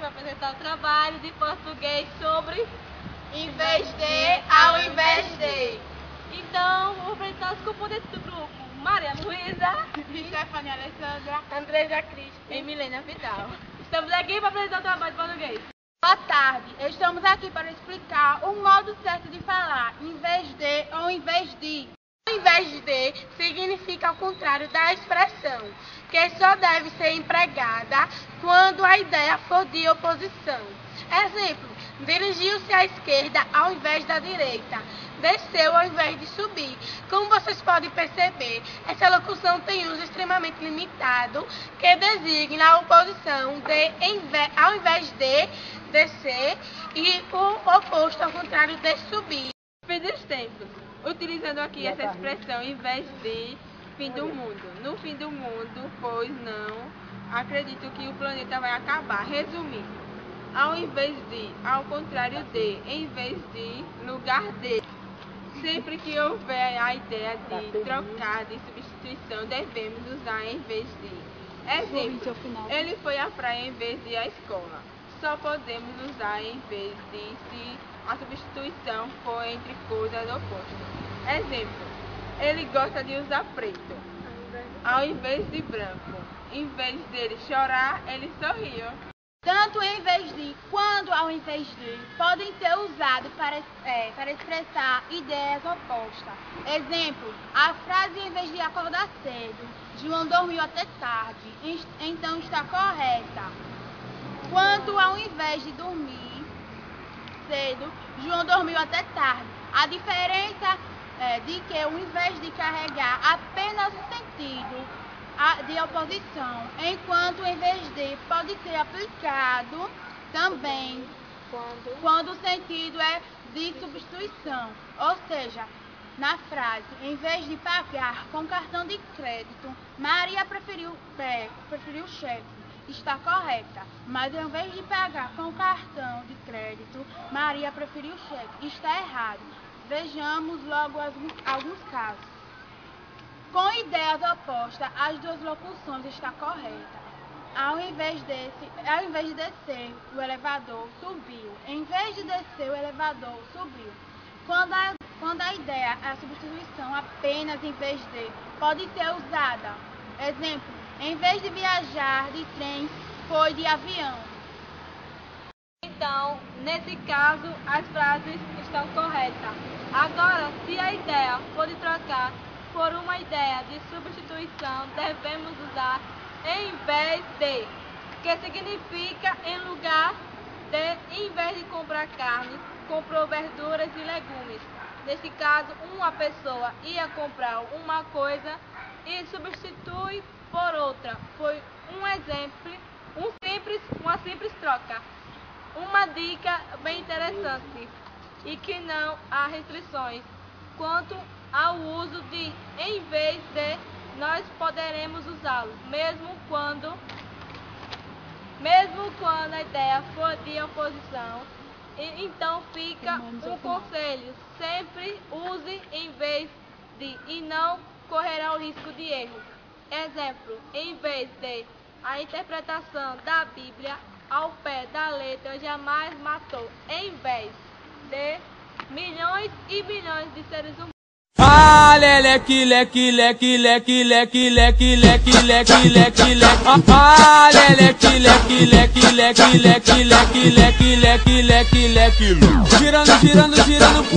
apresentar o trabalho de português sobre Em vez de, ao invés de. Então, vou apresentar os componentes do grupo. Maria Luísa, Stephanie Alessandra. Andresa Cristo e Milena Vidal. Estamos aqui para apresentar o trabalho de português. Boa tarde, estamos aqui para explicar o modo certo de falar em vez de ou em vez de. Ao invés de significa ao contrário da expressão, que só deve ser empregada quando a ideia for de oposição. Exemplo, dirigiu-se à esquerda ao invés da direita, desceu ao invés de subir. Como vocês podem perceber, essa locução tem uso extremamente limitado, que designa a oposição de ao invés de descer e o oposto ao contrário de subir. Fim dos tempos. Utilizando aqui essa expressão em vez de fim do mundo. No fim do mundo, pois não acredito que o planeta vai acabar. Resumindo, ao invés de, ao contrário de, em vez de, lugar de. Sempre que houver a ideia de trocar, de substituição, devemos usar em vez de. Exemplo, ele foi à praia em vez de ir à escola. Só podemos usar em vez de se a substituição for entre coisas opostas. Exemplo, ele gosta de usar preto ao invés de branco. Em vez dele chorar, ele sorriu. Tanto em vez de quanto ao invés de podem ser usados para expressar ideias opostas. Exemplo, a frase em vez de acordar cedo, João dormiu até tarde, então está correta. Quanto ao invés de dormir cedo, João dormiu até tarde. A diferença é de que ao invés de carregar apenas o sentido de oposição, enquanto em vez de pode ser aplicado também quando o sentido é de substituição. Ou seja, na frase, em vez de pagar com cartão de crédito, Maria preferiu cheque. Está correta, mas em vez de pagar com cartão de crédito, Maria preferiu cheque. Está errado. Vejamos logo alguns casos. Com ideias opostas, as duas locuções estão corretas. Ao invés de descer, o elevador subiu. Em vez de descer, o elevador subiu. Quando a ideia é a substituição apenas em vez de, pode ser usada. Exemplo, em vez de viajar de trem, foi de avião. Então, nesse caso, as frases estão corretas. Agora, se a ideia for de trocar por uma ideia de substituição, devemos usar em vez de, que significa em lugar de, em vez de comprar carne, comprou verduras e legumes. Nesse caso, uma pessoa ia comprar uma coisa e substitui por outra. Foi um exemplo, uma simples troca. Uma dica bem interessante e que não há restrições quanto ao uso de em vez de, nós poderemos usá-lo, mesmo quando a ideia for de oposição. Então fica um conselho, sempre use em vez de e não correrá o risco de erro. Exemplo, em vez de, a interpretação da Bíblia ao pé da letra jamais matou, em vez de milhões e milhões de seres humanos. Ah, leque, leque, leque, leque, leque, leque, leque, leque, leque, leque. Ah, leque, leque, leque, leque, leque, leque, leque, leque, leque, leque. Girando, girando, girando.